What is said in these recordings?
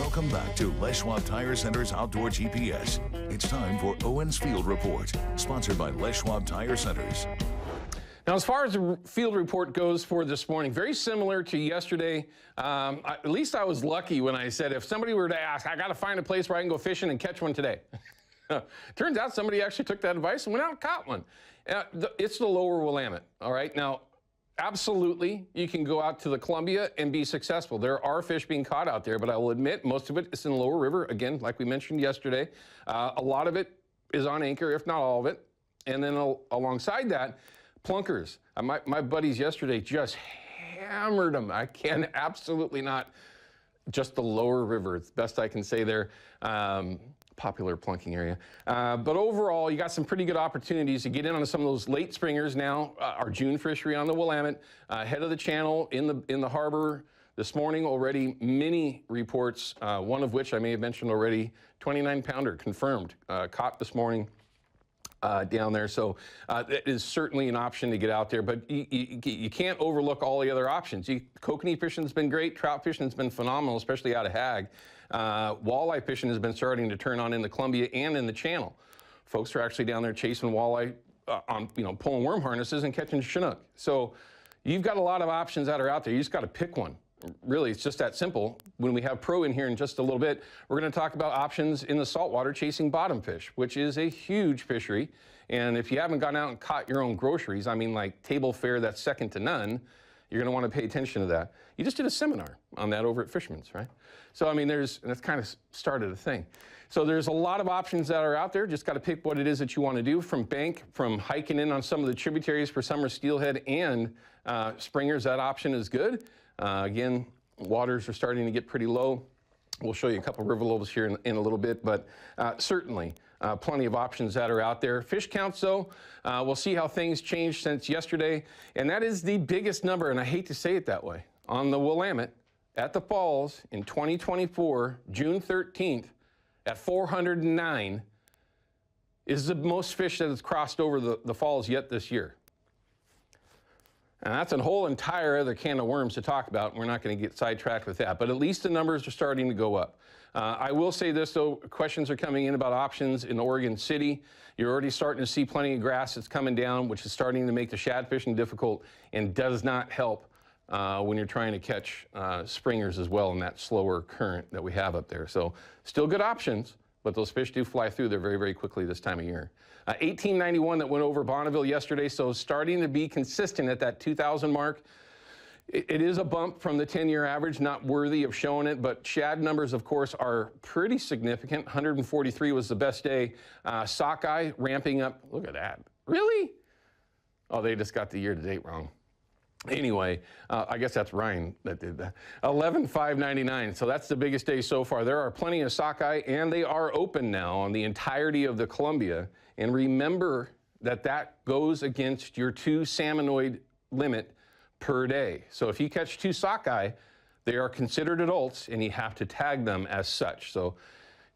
Welcome back to Les Schwab Tire Center's Outdoor GPS. It's time for Owin's Field Report, sponsored by Les Schwab Tire Centers. Now, as far as the field report goes for this morning, very similar to yesterday. At least I was lucky when I said if somebody were to ask, I got to find a place where I can go fishing and catch one today. Turns out somebody actually took that advice and went out and caught one. It's the lower Willamette, all right? Now, absolutely, you can go out to the Columbia and be successful. There are fish being caught out there, but I will admit most of it is in the lower river. Again, like we mentioned yesterday, a lot of it is on anchor, if not all of it. And then alongside that, plunkers. My buddies yesterday just hammered them. I can absolutely not, just the lower river. It's best I can say there. Popular plunking area. But overall, you got some pretty good opportunities to get in on some of those late springers now. Our June fishery on the Willamette, head of the channel in the harbor this morning already. Many reports, one of which I may have mentioned already, 29-pounder confirmed, caught this morning. Down there, so it is certainly an option to get out there, but you can't overlook all the other options. Kokanee fishing has been great, trout fishing has been phenomenal, especially out of Hag. Walleye fishing has been starting to turn on in the Columbia and in the Channel. Folks are actually down there chasing walleye on, pulling worm harnesses and catching Chinook. So you've got a lot of options that are out there. You just got to pick one. Really, it's just that simple. When we have Pro in here in just a little bit, we're going to talk about options in the saltwater chasing bottom fish, which is a huge fishery. And if you haven't gone out and caught your own groceries, I mean like table fare that's second to none, you're going to want to pay attention to that. You just did a seminar on that over at Fisherman's, right? So, I mean, that's kind of started a thing. So there's a lot of options that are out there. Just got to pick what it is that you want to do, from hiking in on some of the tributaries for summer steelhead and springers. That option is good. Again, waters are starting to get pretty low. We'll show you a couple river levels here in a little bit, but certainly plenty of options that are out there. Fish counts, though, we'll see how things changed since yesterday, and that is the biggest number, and I hate to say it that way, on the Willamette at the falls in 2024, June 13th, at 409, is the most fish that has crossed over the falls yet this year. And that's a whole entire other can of worms to talk about. We're not going to get sidetracked with that, but at least the numbers are starting to go up. I will say this, though, questions are coming in about options in Oregon City. You're already starting to see plenty of grass that's coming down, which is starting to make the shad fishing difficult and does not help when you're trying to catch springers as well in that slower current that we have up there. So still good options, but those fish do fly through there very, very quickly this time of year. 1891 that went over Bonneville yesterday, so starting to be consistent at that 2,000 mark. It is a bump from the 10-year average, not worthy of showing it, but shad numbers, of course, are pretty significant. 143 was the best day. Sockeye ramping up. Look at that. Really? Oh, they just got the year-to-date wrong. Anyway, I guess that's Ryan that did that. 11,599, so that's the biggest day so far. There are plenty of sockeye, and they are open now on the entirety of the Columbia. And remember that goes against your 2 salmonoid limit per day. So if you catch 2 sockeye, they are considered adults, and you have to tag them as such. So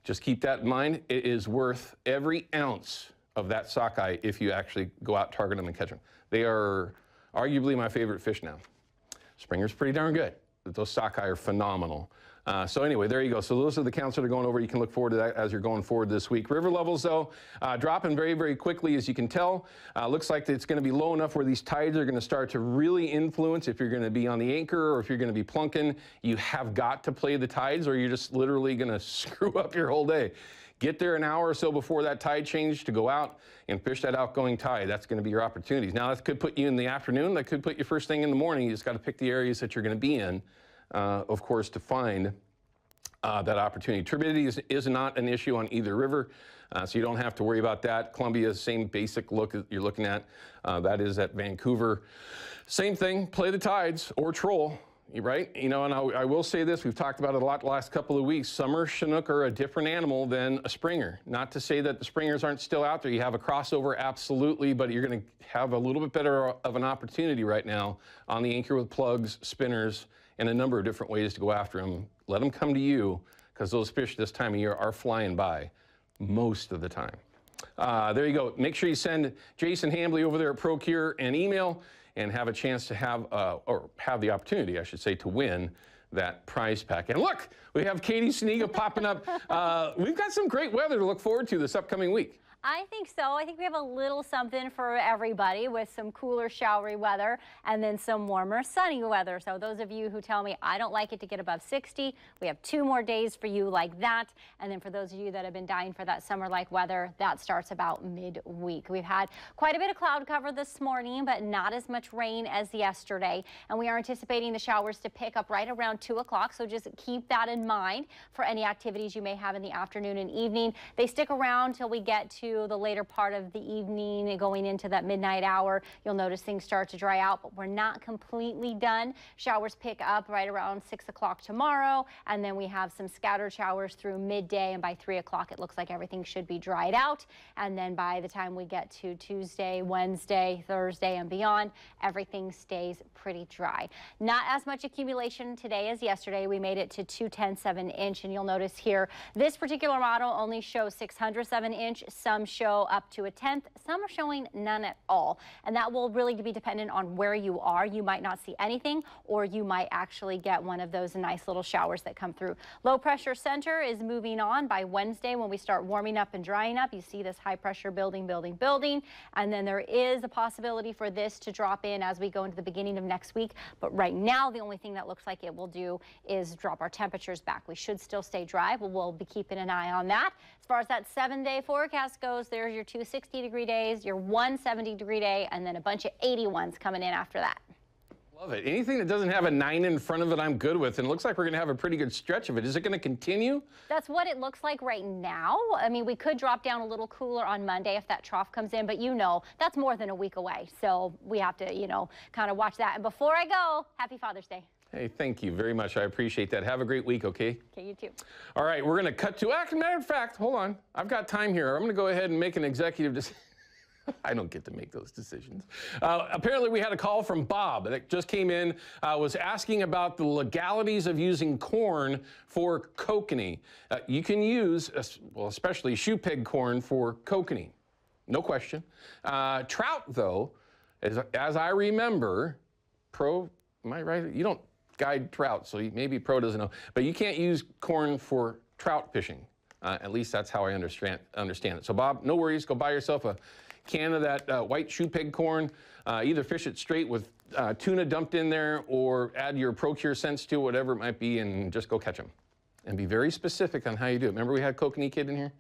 just keep that in mind. It is worth every ounce of that sockeye if you actually go out, target them, and catch them. They are arguably my favorite fish now. Springer's pretty darn good, but those sockeye are phenomenal. So anyway, there you go. So those are the counts that are going over. You can look forward to that as you're going forward this week. River levels, though, dropping very, very quickly, as you can tell. Looks like it's going to be low enough where these tides are going to start to really influence. If you're going to be on the anchor or if you're going to be plunking, you have got to play the tides, or you're just literally going to screw up your whole day. Get there an hour or so before that tide change to go out and fish that outgoing tide. That's going to be your opportunities. Now, that could put you in the afternoon. That could put you first thing in the morning. You just got to pick the areas that you're going to be in, of course, to find that opportunity. Turbidity is not an issue on either river, so you don't have to worry about that. Columbia, same basic look that you're looking at. That is at Vancouver. Same thing, play the tides or troll. Right? And I will say this, we've talked about it a lot the last couple of weeks. Summer Chinook are a different animal than a springer. Not to say that the springers aren't still out there. You have a crossover, absolutely, but you're going to have a little bit better of an opportunity right now on the anchor with plugs, spinners, and a number of different ways to go after them. Let them come to you, because those fish this time of year are flying by most of the time. There you go. Make sure you send Jason Hambley over there at Procure an email and have a chance to have the opportunity, I should say, to win that prize pack. And look, we have Katie Sneega popping up. We've got some great weather to look forward to this upcoming week. I think so. I think we have a little something for everybody with some cooler, showery weather and then some warmer, sunny weather. So those of you who tell me I don't like it to get above 60, we have 2 more days for you like that. And then for those of you that have been dying for that summer-like weather, that starts about midweek. We've had quite a bit of cloud cover this morning, but not as much rain as yesterday. And we are anticipating the showers to pick up right around 2 o'clock. So just keep that in mind for any activities you may have in the afternoon and evening. They stick around till we get to the later part of the evening and going into that midnight hour. You'll notice things start to dry out, but we're not completely done. Showers pick up right around 6 o'clock tomorrow, and then we have some scattered showers through midday, and by 3 o'clock it looks like everything should be dried out. And then by the time we get to Tuesday, Wednesday, Thursday, and beyond, everything stays pretty dry. Not as much accumulation today as yesterday. We made it to 2/10 of an inch, and you'll notice here this particular model only shows 600 of an inch. Some show up to 1/10. Some are showing none at all. And that will really be dependent on where you are. You might not see anything, or you might actually get one of those nice little showers that come through. Low pressure center is moving on. By Wednesday, when we start warming up and drying up, you see this high pressure building. And then there is a possibility for this to drop in as we go into the beginning of next week. But right now, the only thing that looks like it will do is drop our temperatures back. We should still stay dry, but we'll be keeping an eye on that. As far as that 7-day forecast goes, there's your 2 60-degree days, your 1 70-degree day, and then a bunch of 81s coming in after that. Love it. Anything that doesn't have a 9 in front of it, I'm good with. And it looks like we're going to have a pretty good stretch of it. Is it going to continue? That's what it looks like right now. I mean, we could drop down a little cooler on Monday if that trough comes in, but you know, that's more than a week away. So we have to, you know, kind of watch that. And before I go, happy Father's Day. Hey, thank you very much. I appreciate that. Have a great week, okay? Okay, you too. All right, we're going to cut to, as a matter of fact, hold on. I've got time here. I'm going to go ahead and make an executive decision. I don't get to make those decisions. Apparently, we had a call from Bob that just came in, was asking about the legalities of using corn for kokanee. You can use, well, especially shoe peg corn for kokanee. No question. Trout, though, as I remember, am I right? You don't guide trout, so maybe Pro doesn't know. But you can't use corn for trout fishing. At least that's how I understand it. So, Bob, no worries. Go buy yourself a can of that white shoe peg corn. Either fish it straight with tuna dumped in there, or add your Procure scents to it, whatever it might be, and just go catch them. And be very specific on how you do it. Remember we had Kokanee Kid in here?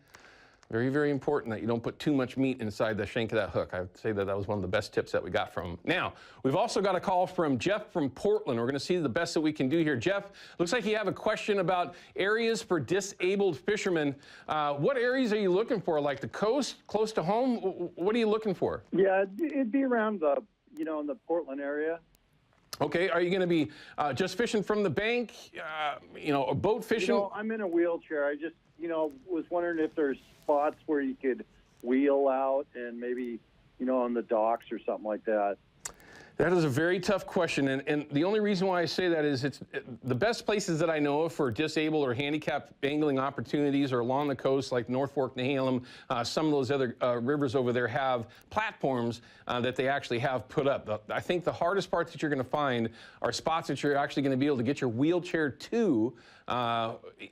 Very, very important that you don't put too much meat inside the shank of that hook. I would say that that was one of the best tips that we got from him. Now, we've also got a call from Jeff from Portland. We're going to see the best that we can do here. Jeff, looks like you have a question about areas for disabled fishermen. What areas are you looking for? Like the coast, close to home? What are you looking for? Yeah, it'd be around the, in the Portland area. Okay, are you going to be just fishing from the bank, or boat fishing? I'm in a wheelchair. I just, was wondering if there's spots where you could wheel out and maybe, on the docks or something like that. That is a very tough question, and the only reason why I say that is the best places that I know of for disabled or handicapped angling opportunities are along the coast, like North Fork, Nehalem. Some of those other rivers over there have platforms that they actually have put up. I think the hardest parts that you're going to find are spots that you're actually going to be able to get your wheelchair to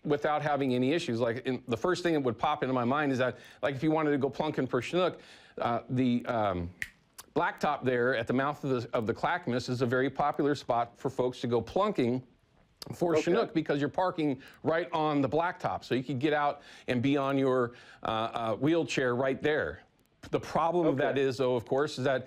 without having any issues. Like the first thing that would pop into my mind is that, like, if you wanted to go plunking for Chinook, Blacktop there at the mouth of the Clackamas is a very popular spot for folks to go plunking for Chinook, because you're parking right on the blacktop. So you could get out and be on your wheelchair right there. The problem of that is, though, of course, is that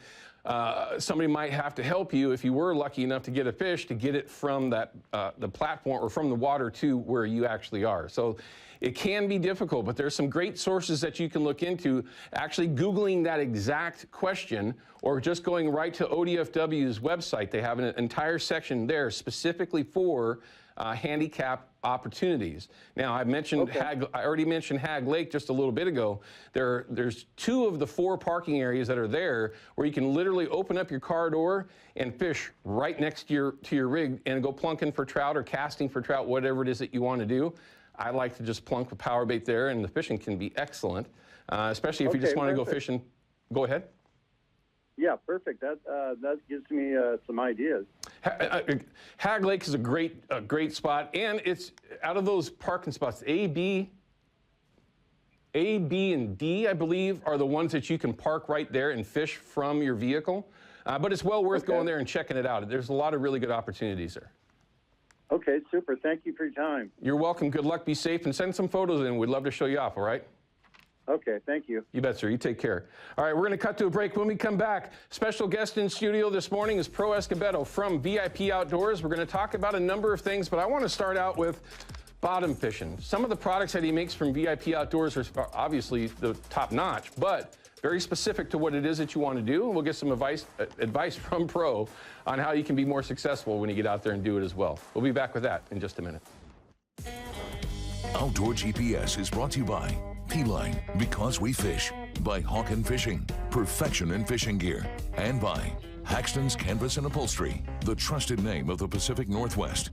somebody might have to help you, if you were lucky enough to get a fish, to get it from that the platform or from the water to where you actually are. So it can be difficult, but there's some great sources that you can look into, actually Googling that exact question, or just going right to ODFW's website. They have an entire section there specifically for handicap opportunities. Now, I mentioned I already mentioned Hag Lake just a little bit ago. There's 2 of the 4 parking areas that are there where you can literally open up your car door and fish right next to your rig and go plunking for trout or casting for trout, whatever it is that you want to do. I like to just plunk with power bait there, and the fishing can be excellent, especially if you just want to go fishing. Go ahead. Yeah, perfect. That gives me some ideas. Hag Lake is a great spot, and it's out of those parking spots, A, B, and D, I believe, are the ones that you can park right there and fish from your vehicle. But it's well worth going there and checking it out. There's a lot of really good opportunities there. Okay, super. Thank you for your time. You're welcome. Good luck. Be safe, and send some photos in. We'd love to show you off, all right? Okay, thank you. You bet, sir. You take care. All right, we're going to cut to a break. When we come back, special guest in studio this morning is Pro Escobedo from VIP Outdoors. We're going to talk about a number of things, but I want to start out with bottom fishing. Some of the products that he makes from VIP Outdoors are obviously the top notch, but very specific to what it is that you want to do. And we'll get some advice from Pro on how you can be more successful when you get out there and do it as well. We'll be back with that in just a minute. Outdoor GPS is brought to you by P-Line, because we fish, by Hawken Fishing, perfection in fishing gear, and by Haxton's Canvas and Upholstery, the trusted name of the Pacific Northwest.